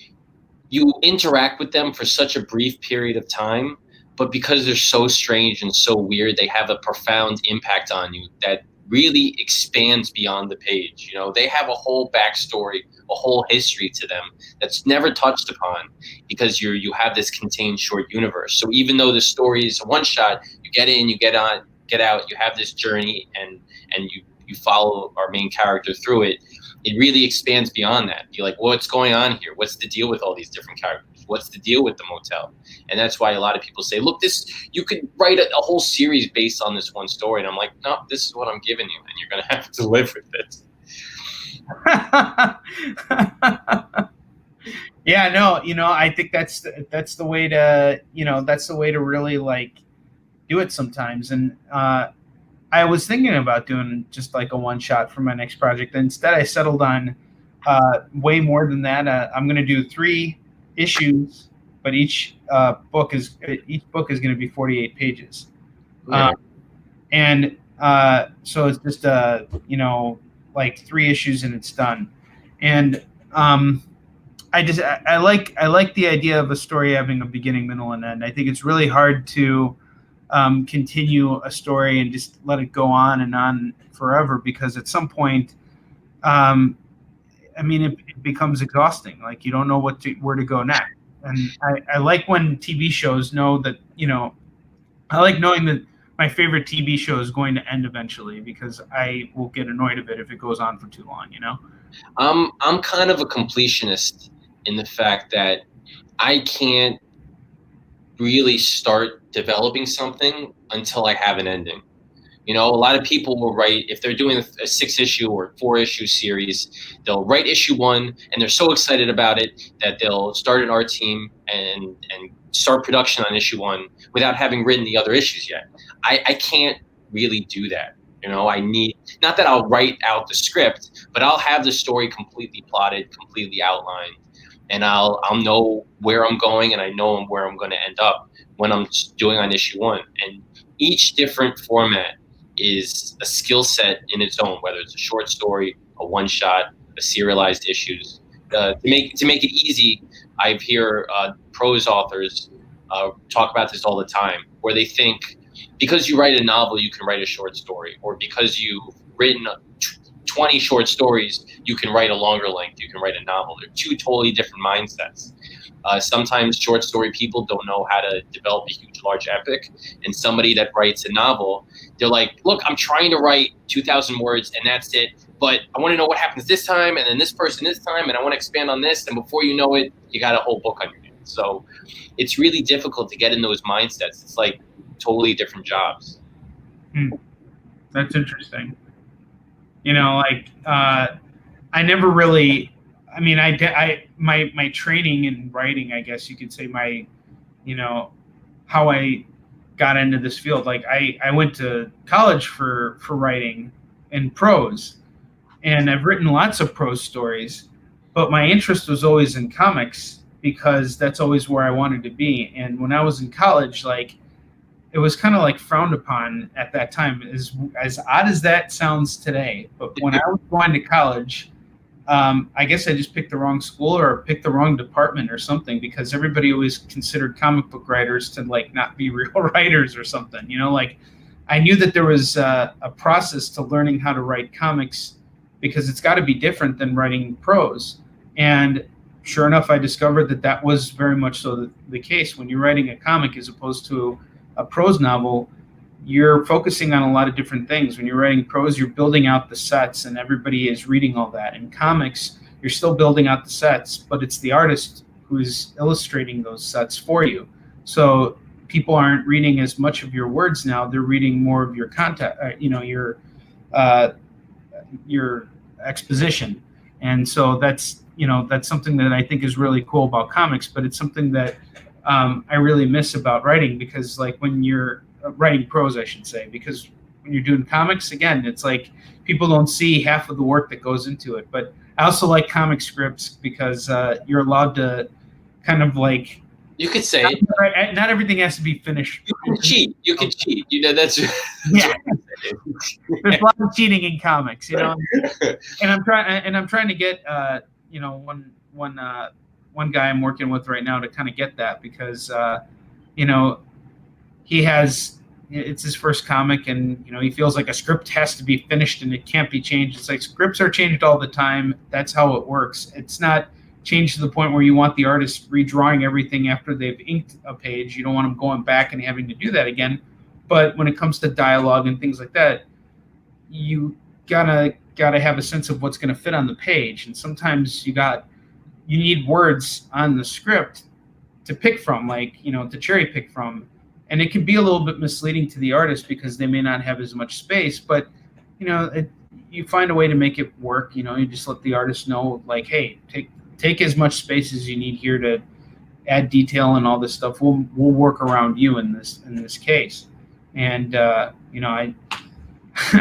you interact with them for such a brief period of time, but because they're so strange and so weird, they have a profound impact on you that really expands beyond the page. You know, they have a whole backstory, a whole history to them that's never touched upon, because you have this contained short universe. So even though the story is a one shot, you get in, you get out, you have this journey, and you follow our main character through it. It really expands beyond that. You're like, what's going on here? What's the deal with all these different characters? What's the deal with the motel? And that's why a lot of people say, look, you could write a whole series based on this one story. And I'm like, no, this is what I'm giving you, and you're going to have to live with it. Yeah, no, you know, I think that's the way to, you know, that's the way to really like do it sometimes. And I was thinking about doing just like a one shot for my next project. Instead, I settled on way more than that. I'm going to do 3 issues but each book is going to be 48 pages. Yeah. And so it's just like 3 issues and it's done. And I like the idea of a story having a beginning, middle, and end. I think it's really hard to continue a story and just let it go on and on forever, because at some point, it becomes exhausting. Like, you don't know where to go next. And I like when TV shows know that, I like knowing that my favorite TV show is going to end eventually, because I will get annoyed of it if it goes on for too long, I'm kind of a completionist in the fact that I can't really start developing something until I have an ending. A lot of people will write, if they're doing a 6-issue or 4-issue series, they'll write issue 1 and they're so excited about it that they'll start an art team and start production on issue 1 without having written the other issues yet. I can't really do that. I need, not that I'll write out the script, but I'll have the story completely plotted, completely outlined, and I'll know where I'm going, and I know where I'm going to end up when I'm doing on issue 1. And each different format is a skill set in its own, whether it's a short story, a one-shot, a serialized issues. To make it easy, I hear prose authors talk about this all the time, where they think because you write a novel, you can write a short story, or because you've written 20 short stories, you can write a longer length, you can write a novel. They're 2 totally different mindsets. Sometimes short story people don't know how to develop a huge, large epic, and somebody that writes a novel, they're like, look, I'm trying to write 2,000 words and that's it, but I want to know what happens this time, and then this person this time, and I want to expand on this, and before you know it, you got a whole book on your hands. So it's really difficult to get in those mindsets. It's like totally different jobs. That's interesting. I never really, my training in writing, I guess you could say, how I got into this field. Like, I went to college for writing and prose, and I've written lots of prose stories, but my interest was always in comics, because that's always where I wanted to be. And when I was in college, like, it was kind of like frowned upon at that time, as odd as that sounds today. But when I was going to college, I guess I just picked the wrong school or picked the wrong department or something, because everybody always considered comic book writers to like not be real writers or something. Like, I knew that there was a process to learning how to write comics, because it's got to be different than writing prose. And sure enough, I discovered that was very much so the case. When you're writing a comic as opposed to a prose novel, you're focusing on a lot of different things. When you're writing prose, you're building out the sets and everybody is reading all that. In comics, you're still building out the sets, but it's the artist who is illustrating those sets for you. So people aren't reading as much of your words now. They're reading more of your content, your exposition. And so that's something that I think is really cool about comics, but it's something that I really miss about writing, because like when you're writing prose, I should say, because when you're doing comics, again, it's like people don't see half of the work that goes into it. But I also like comic scripts because you're allowed to kind of like, you could say not everything has to be finished. You can cheat. You can cheat. That's yeah. There's a lot of cheating in comics, and I'm trying to get one guy I'm working with right now to kind of get that, because it's his first comic, and he feels like a script has to be finished and it can't be changed. It's like scripts are changed all the time. That's how it works. It's not changed to the point where you want the artist redrawing everything after they've inked a page. You don't want them going back and having to do that again. But when it comes to dialogue and things like that, you gotta have a sense of what's going to fit on the page. And sometimes you need words on the script to pick from, to cherry pick from. And it can be a little bit misleading to the artist because they may not have as much space, but you find a way to make it work. You just let the artist know, like, hey, take as much space as you need here to add detail and all this stuff. We'll work around you in this case. And I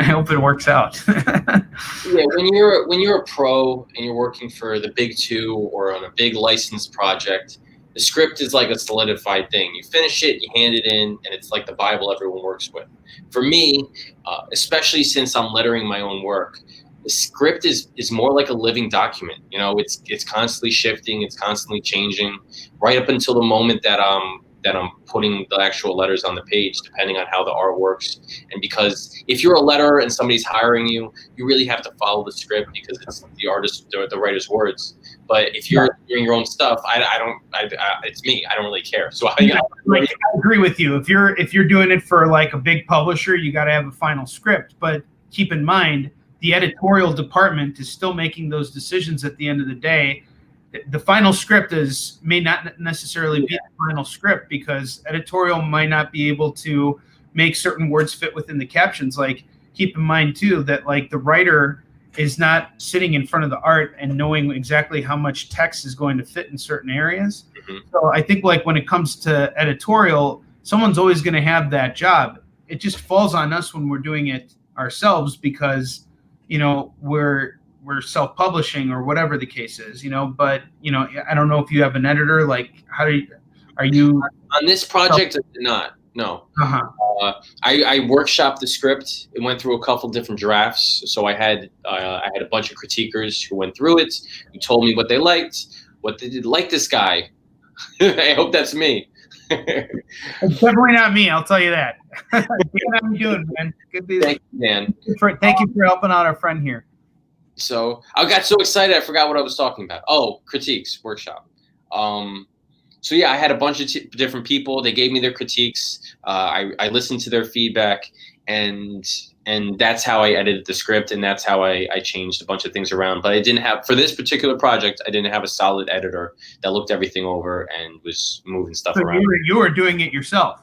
hope it works out. Yeah, when you're a pro and you're working for the big two or on a big licensed project, The script is like a solidified thing. You finish it, you hand it in, and it's like the Bible everyone works with. For me, especially since I'm lettering my own work, the script is more like a living document. You know, it's constantly shifting, it's constantly changing, right up until the moment that I'm putting the actual letters on the page, depending on how the art works. And because if you're a letterer and somebody's hiring you, you really have to follow the script because it's the artist, the writer's words. But if you're doing your own stuff, it's me. I don't really care. So I agree with you. If you're doing it for like a big publisher, you got to have a final script. But keep in mind, the editorial department is still making those decisions at the end of the day. The final script may not necessarily be the final script because editorial might not be able to make certain words fit within the captions. Like, keep in mind too that like the writer is not sitting in front of the art and knowing exactly how much text is going to fit in certain areas. So I think like when it comes to editorial, someone's always going to have that job. It just falls on us when we're doing it ourselves because, you know, we're self-publishing or whatever the case is, you know. But, you know, I don't know if you have an editor. Like, are you on this project? I did not. No. I workshopped the script. It went through a couple different drafts. So I had a bunch of critiquers who went through it, who told me what they liked, what they didn't like this guy. I hope that's me. It's definitely not me. I'll tell you that. How you doing, man? Good to Thank you, Dan. Thank you for helping out our friend here. So I got so excited I forgot what I was talking about. Oh, critiques workshop. So yeah, I had a bunch of different people. They gave me their critiques. I listened to their feedback, and that's how I edited the script, and that's how I changed a bunch of things around. But I didn't have, for this particular project, I didn't have a solid editor that looked everything over and was moving stuff around. You were doing it yourself.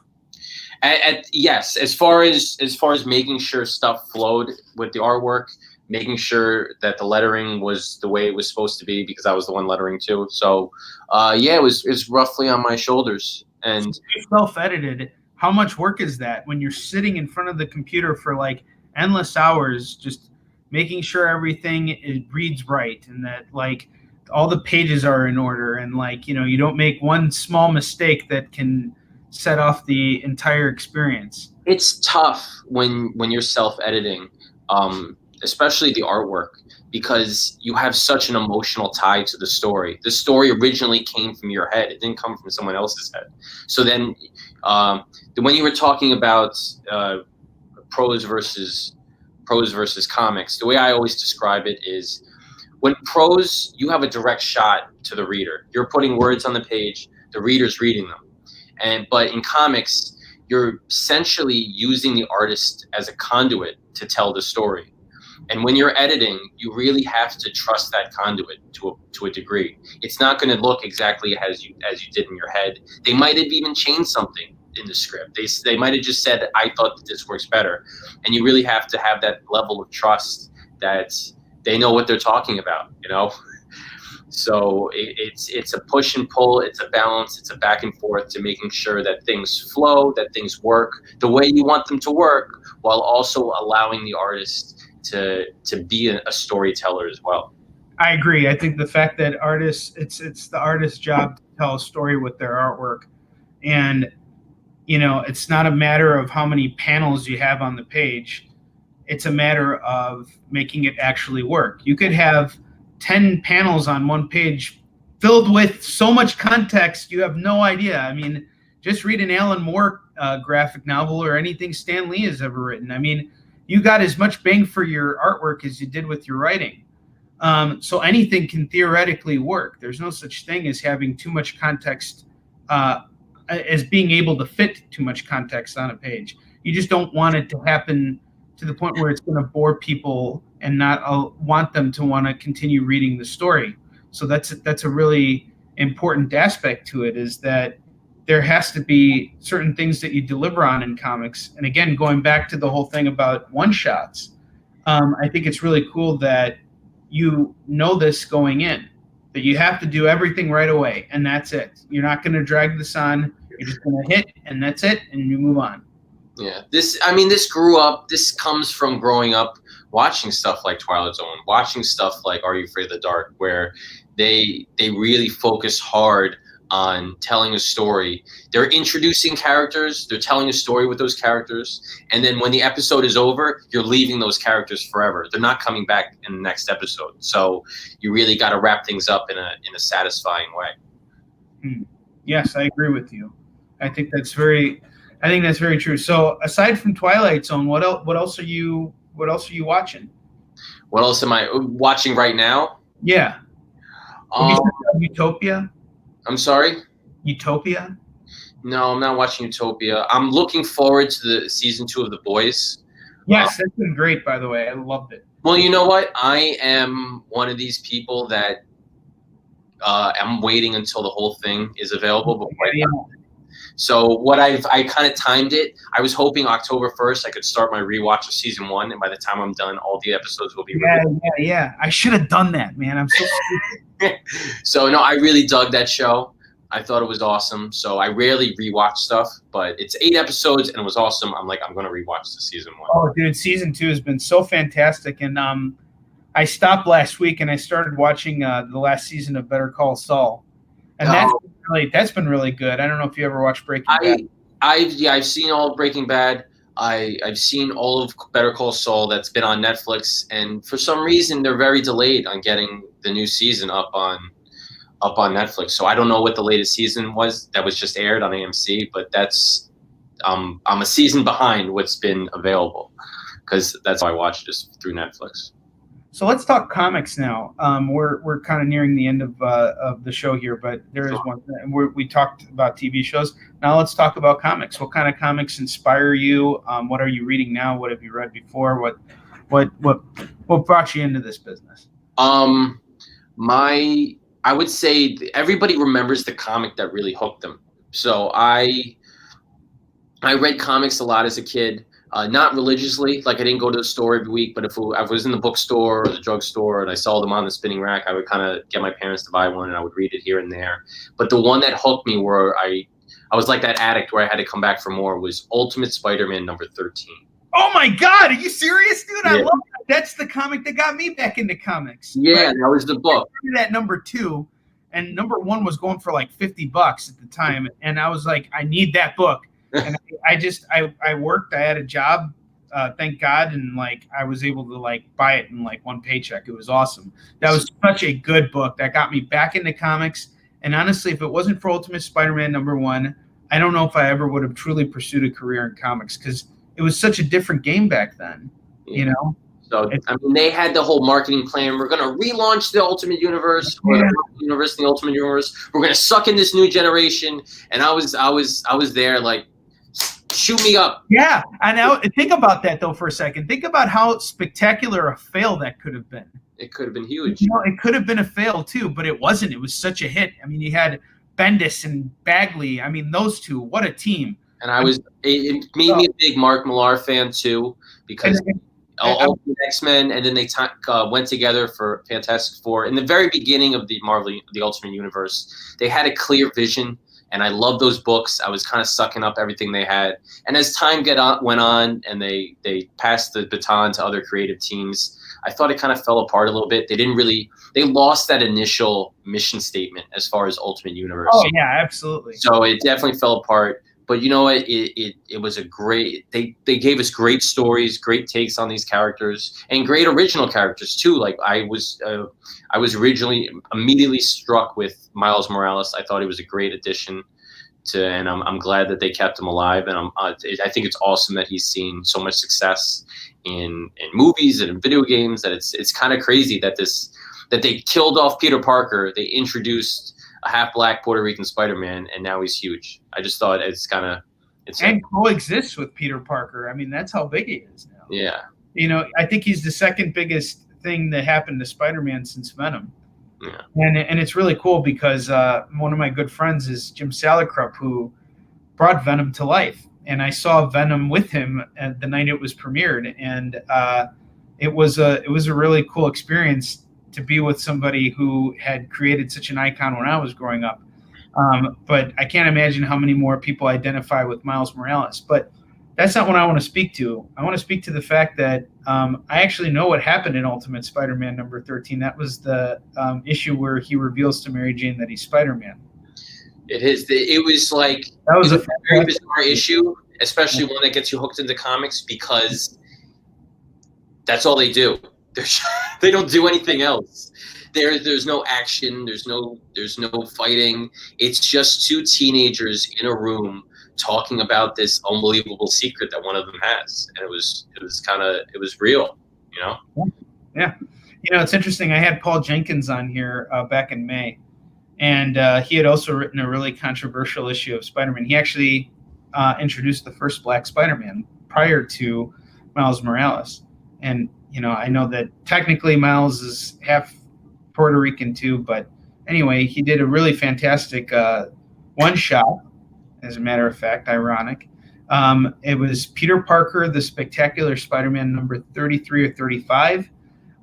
Yes, as far as making sure stuff flowed with the artwork, making sure that the lettering was the way it was supposed to be, because I was the one lettering too. So, yeah, it was roughly on my shoulders. And so you self-edited. How much work is that when you're sitting in front of the computer for like endless hours, just making sure everything reads right and that like all the pages are in order and like, you know, you don't make one small mistake that can set off the entire experience? It's tough when you're self-editing. Especially the artwork, because you have such an emotional tie to the story. The story originally came from your head. It didn't come from someone else's head. So then when you were talking about prose versus comics, the way I always describe it is when prose, you have a direct shot to the reader. You're putting words on the page, the reader's reading them. But in comics, you're essentially using the artist as a conduit to tell the story. And when you're editing, you really have to trust that conduit to a degree. It's not going to look exactly as you did in your head. They might have even changed something in the script. They might have just said, I thought that this works better. And you really have to have that level of trust that they know what they're talking about, you know? So it's a push and pull, it's a balance, it's a back and forth to making sure that things flow, that things work the way you want them to work, while also allowing the artist to be a storyteller as well. I agree. I think the fact that artists, it's the artist's job to tell a story with their artwork. And, you know, it's not a matter of how many panels you have on the page. It's a matter of making it actually work. You could have 10 panels on one page filled with so much context, you have no idea. I mean, just read an Alan Moore graphic novel or anything Stan Lee has ever written. I mean, you got as much bang for your artwork as you did with your writing. So anything can theoretically work. There's no such thing as having too much context, as being able to fit too much context on a page. You just don't want it to happen to the point where it's going to bore people and not want them to want to continue reading the story. So that's a really important aspect to it, is that there has to be certain things that you deliver on in comics. And again, going back to the whole thing about one-shots, I think it's really cool that you know this going in, that you have to do everything right away, and that's it. You're not going to drag this on. You're just going to hit, and that's it, and you move on. Yeah, this comes from growing up watching stuff like Twilight Zone, watching stuff like Are You Afraid of the Dark, where they really focus hard on telling a story. They're introducing characters, they're telling a story with those characters, and then when the episode is over, you're leaving those characters forever. They're not coming back in the next episode. So you really got to wrap things up in a satisfying way. Yes, I agree with you. I think that's very true. So aside from Twilight Zone, what else are you watching? What else am I watching right now? Yeah. Utopia? I'm sorry? Utopia? No, I'm not watching Utopia. I'm looking forward to the season 2 of The Boys. Yes, that's been great, by the way. I loved it. Well, you know what? I am one of these people that I'm waiting until the whole thing is available before I So what I kind of timed it. I was hoping October 1st I could start my rewatch of season 1, and by the time I'm done, all the episodes will be released. Yeah. I should have done that, man. I'm so stupid. So no, I really dug that show. I thought it was awesome. So I rarely rewatch stuff, but it's 8 episodes and it was awesome. I'm like, I'm gonna rewatch the season 1. Oh, dude, season 2 has been so fantastic, and I stopped last week and I started watching the last season of Better Call Saul, and that's been really good. I don't know if you ever watched Breaking Bad. I've seen all of Breaking Bad. I've seen all of Better Call Saul that's been on Netflix, and for some reason they're very delayed on getting the new season up on Netflix. So I don't know what the latest season was that was just aired on AMC, but that's I'm a season behind what's been available because that's how I watched this through Netflix. So let's talk comics now. We're kind of nearing the end of the show here, but there is one thing. We talked about TV shows. Now let's talk about comics. What kind of comics inspire you? What are you reading now? What have you read before? What brought you into this business? I would say everybody remembers the comic that really hooked them. So I read comics a lot as a kid. Not religiously, like I didn't go to the store every week, but if I was in the bookstore or the drugstore and I saw them on the spinning rack, I would kind of get my parents to buy one and I would read it here and there. But the one that hooked me where I was like that addict where I had to come back for more was Ultimate Spider-Man number 13. Oh my God, are you serious, dude? Yeah. I love that. That's the comic that got me back into comics. Yeah, that was the book. I did that number 2, and number 1 was going for like $50 at the time, and I was like, I need that book. And I worked. I had a job, thank God, and like I was able to like buy it in like one paycheck. It was awesome. That was such a good book that got me back into comics. And honestly, if it wasn't for Ultimate Spider-Man number 1, I don't know if I ever would have truly pursued a career in comics because it was such a different game back then. You know. So I mean, they had the whole marketing plan. We're going to relaunch the Ultimate Universe, or the Universe, the Ultimate Universe. We're going to suck in this new generation. And I was there like, shoot me up. Yeah, and now think about that though for a second. Think about how spectacular a fail that could have been. It could have been huge. You know, it could have been a fail too, but it wasn't. It was such a hit. I mean, you had Bendis and Bagley. I mean, those two. What a team! And it made me a big Mark Millar fan too, because all the X-Men, and then they went together for Fantastic Four. In the very beginning of the Ultimate Universe, they had a clear vision. And I love those books. I was kind of sucking up everything they had. And as time went on and they passed the baton to other creative teams, I thought it kind of fell apart a little bit. They lost that initial mission statement as far as Ultimate Universe. Oh, yeah, absolutely. So it definitely fell apart. But you know what? It was a great – they gave us great stories, great takes on these characters, and great original characters too. Like I was originally immediately struck with Miles Morales. I thought he was a great addition and I'm glad that they kept him alive. And I think it's awesome that he's seen so much success in movies and in video games. That it's kind of crazy that they killed off Peter Parker. They introduced a half-black Puerto Rican Spider-Man, and now he's huge. I just thought and coexists with Peter Parker. I mean, that's how big he is now. Yeah. You know, I think he's the second biggest thing that happened to Spider-Man since Venom. Yeah. And it's really cool because one of my good friends is Jim Salicrup, who brought Venom to life. And I saw Venom with him the night it was premiered, and it was a really cool experience to be with somebody who had created such an icon when I was growing up. But I can't imagine how many more people identify with Miles Morales. But that's not what I want to speak to. I want to speak to the fact that I actually know what happened in Ultimate Spider-Man number 13. That was the issue where he reveals to Mary Jane that he's Spider-Man. It is. It was like That was it a very bizarre issue, especially one that gets you hooked into comics because that's all they do. They don't do anything else. There's no action. There's no fighting. It's just two teenagers in a room talking about this unbelievable secret that one of them has, and it was real, you know. Yeah, you know, it's interesting. I had Paul Jenkins on here back in May, and he had also written a really controversial issue of Spider-Man. He actually introduced the first Black Spider-Man prior to Miles Morales, and you know, I know that technically Miles is half Puerto Rican too, but anyway, he did a really fantastic one-shot. As a matter of fact, ironic. It was Peter Parker, the Spectacular Spider-Man number 33 or 35.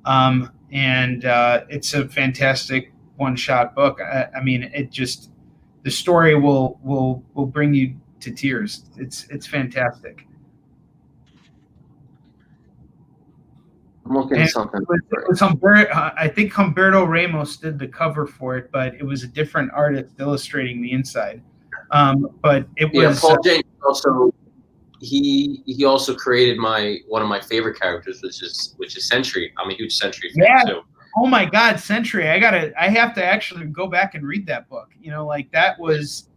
And it's a fantastic one-shot book. I mean, it just, the story will bring you to tears. It's fantastic. I'm looking at something. It was I think Humberto Ramos did the cover for it, but it was a different artist illustrating the inside. But it was Paul Jenkins also he also created one of my favorite characters, which is Sentry. I'm a huge Sentry fan too. Oh my God, Sentry! I have to actually go back and read that book. You know, like that was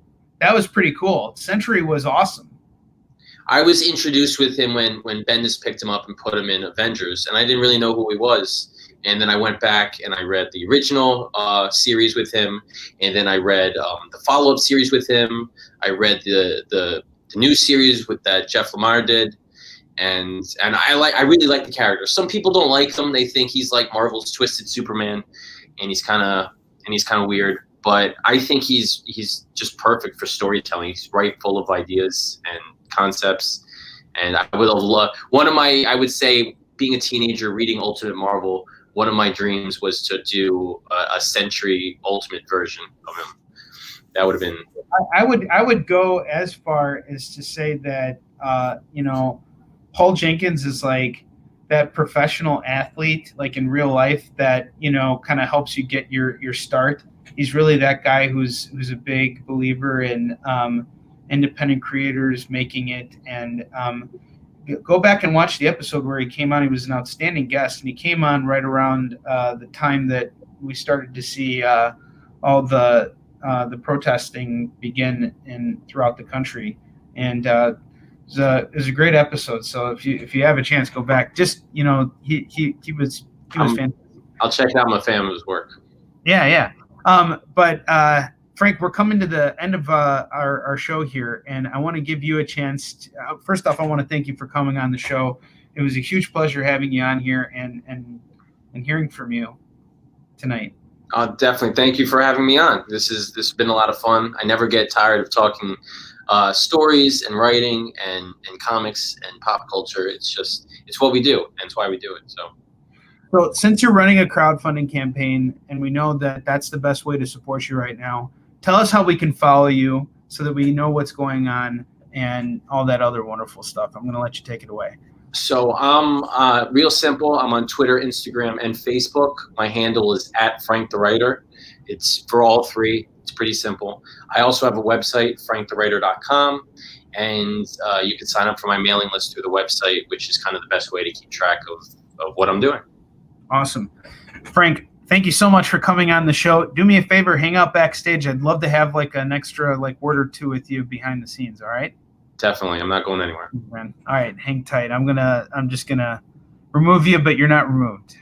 pretty cool. Sentry was awesome. I was introduced with him when Bendis picked him up and put him in Avengers, and I didn't really know who he was. And then I went back and I read the original series with him, and then I read the follow-up series with him. I read the new series that Jeff Lemire did, and I really like the character. Some people don't like him; they think he's like Marvel's Twisted Superman, and he's kind of weird. But I think he's just perfect for storytelling. He's right full of ideas and concepts, and I would have loved I would say, being a teenager reading Ultimate Marvel, one of my dreams was to do a Sentry Ultimate version of him. That would have been. I would go as far as to say that you know, Paul Jenkins is like that professional athlete, like in real life, that, you know, kind of helps you get your start. He's really that guy who's a big believer in independent creators making it. And go back and watch the episode where he came on. He was an outstanding guest, and he came on right around the time that we started to see all the protesting begin throughout the country. And it was a great episode. So if you have a chance, go back. Just, you know, he was fantastic. I'll check out. I'm a fan of his work. Yeah. But Frank, we're coming to the end of our show here, and I want to give you a chance. First off, I want to thank you for coming on the show. It was a huge pleasure having you on here and hearing from you tonight. Definitely. Thank you for having me on. This has been a lot of fun. I never get tired of talking stories and writing and comics and pop culture. It's what we do, and it's why we do it. So since you're running a crowdfunding campaign, and we know that that's the best way to support you right now, tell us how we can follow you so that we know what's going on and all that other wonderful stuff. I'm going to let you take it away. So I'm real simple. I'm on Twitter, Instagram, and Facebook. My handle is @FrankTheWriter. It's for all three. It's pretty simple. I also have a website, FrankTheWriter.com, and you can sign up for my mailing list through the website, which is kind of the best way to keep track of what I'm doing. Awesome. Frank, thank you so much for coming on the show. Do me a favor, hang out backstage. I'd love to have like an extra word or two with you behind the scenes, all right? Definitely. I'm not going anywhere. All right, hang tight. I'm just gonna remove you, but you're not removed.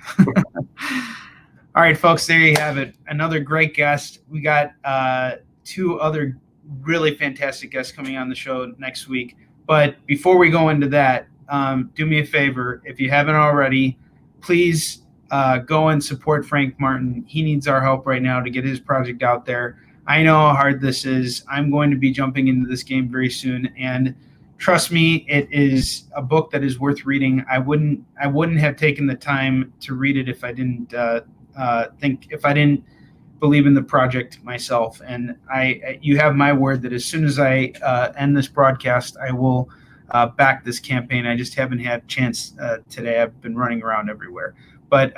All right, folks, there you have it. Another great guest. We got two other really fantastic guests coming on the show next week. But before we go into that, do me a favor, if you haven't already, please go and support Frank Martin. He needs our help right now to get his project out there. I know how hard this is. I'm going to be jumping into this game very soon, and trust me, it is a book that is worth reading. I wouldn't have taken the time to read it if I didn't believe in the project myself. And you have my word that as soon as I end this broadcast, I will back this campaign. I just haven't had a chance today. I've been running around everywhere. But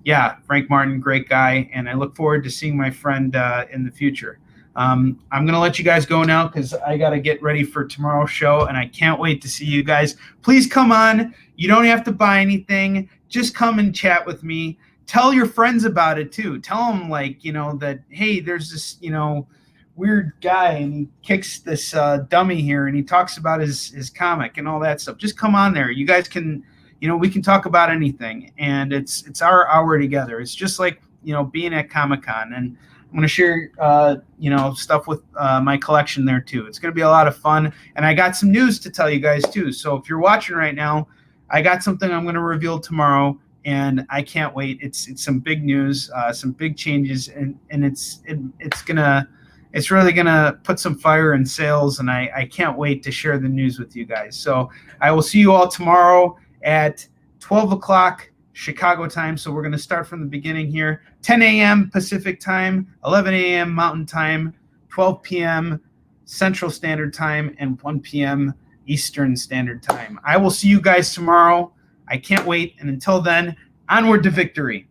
yeah, Frank Martin, great guy, and I look forward to seeing my friend in the future. I'm going to let you guys go now because I got to get ready for tomorrow's show, and I can't wait to see you guys. Please come on. You don't have to buy anything. Just come and chat with me. Tell your friends about it, too. Tell them, like, you know, that, hey, there's this, you know, weird guy, and he kicks this dummy here, and he talks about his comic and all that stuff. Just come on there. You guys can, you know, we can talk about anything, and it's our hour together. It's just like, you know, being at Comic-Con, and I'm going to share, you know, stuff with my collection there, too. It's going to be a lot of fun. And I got some news to tell you guys, too. So if you're watching right now, I got something I'm going to reveal tomorrow, and I can't wait. It's some big news, some big changes, and it's really going to put some fire in sails, and I can't wait to share the news with you guys. So I will see you all tomorrow at 12 o'clock. Chicago time, so we're going to start from the beginning here. 10 a.m. Pacific time, 11 a.m. Mountain time, 12 p.m. Central Standard Time, and 1 p.m. Eastern Standard Time. I will see you guys tomorrow. I can't wait, and until then, onward to victory.